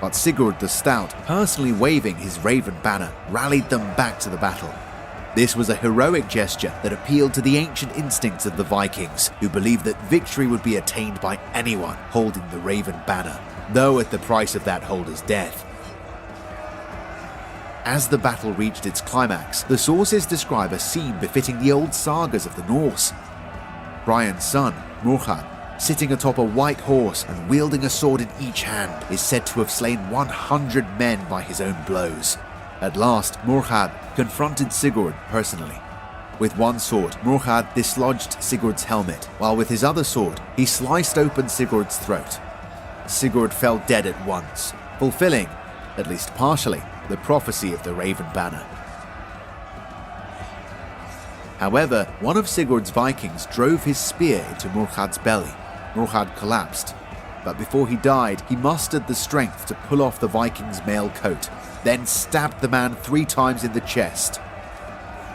but Sigurd the Stout, personally waving his raven banner, rallied them back to the battle. This was a heroic gesture that appealed to the ancient instincts of the Vikings, who believed that victory would be attained by anyone holding the raven banner, though at the price of that holder's death. As the battle reached its climax, the sources describe a scene befitting the old sagas of the Norse. Brian's son, Morhad, sitting atop a white horse and wielding a sword in each hand, is said to have slain 100 men by his own blows. At last, Morhad confronted Sigurd personally. With one sword, Morhad dislodged Sigurd's helmet, while with his other sword, he sliced open Sigurd's throat. Sigurd fell dead at once, fulfilling, at least partially, the prophecy of the Raven Banner. However, one of Sigurd's Vikings drove his spear into Morhad's belly. Morhad collapsed, but before he died, he mustered the strength to pull off the Viking's mail coat, then stabbed the man 3 times in the chest.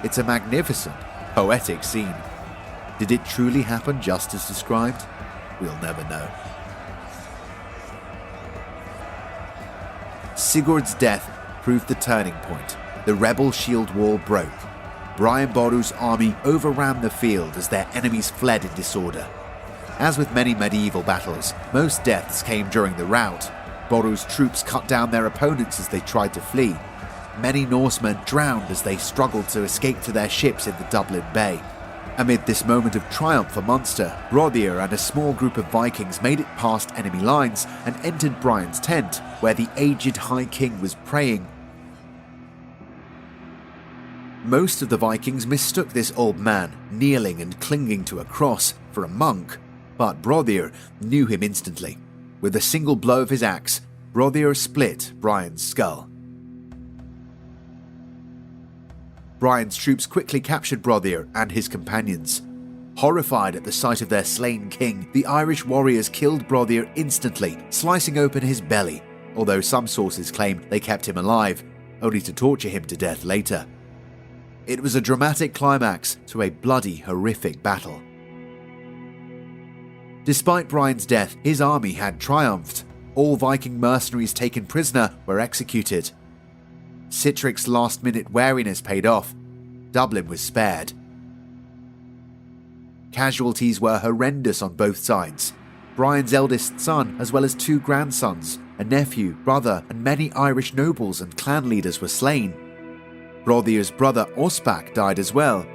It's a magnificent, poetic scene. Did it truly happen just as described? We'll never know. Sigurd's death proved the turning point. The rebel shield wall broke. Brian Boru's army overran the field as their enemies fled in disorder. As with many medieval battles, most deaths came during the rout. Boru's troops cut down their opponents as they tried to flee. Many Norsemen drowned as they struggled to escape to their ships in the Dublin Bay. Amid this moment of triumph for Munster, Brothier and a small group of Vikings made it past enemy lines and entered Brian's tent, where the aged High King was praying. Most of the Vikings mistook this old man, kneeling and clinging to a cross, for a monk, but Brothier knew him instantly. With a single blow of his axe, Brothier split Brian's skull. Brian's troops quickly captured Brothier and his companions. Horrified at the sight of their slain king, the Irish warriors killed Brothier instantly, slicing open his belly, although some sources claim they kept him alive, only to torture him to death later. It was a dramatic climax to a bloody, horrific battle. Despite Brian's death, his army had triumphed. All Viking mercenaries taken prisoner were executed. Sihtric's last-minute wariness paid off. Dublin was spared. Casualties were horrendous on both sides. Brian's eldest son, as well as 2 grandsons, a nephew, brother, and many Irish nobles and clan leaders were slain. Brothier's brother Ospak died as well,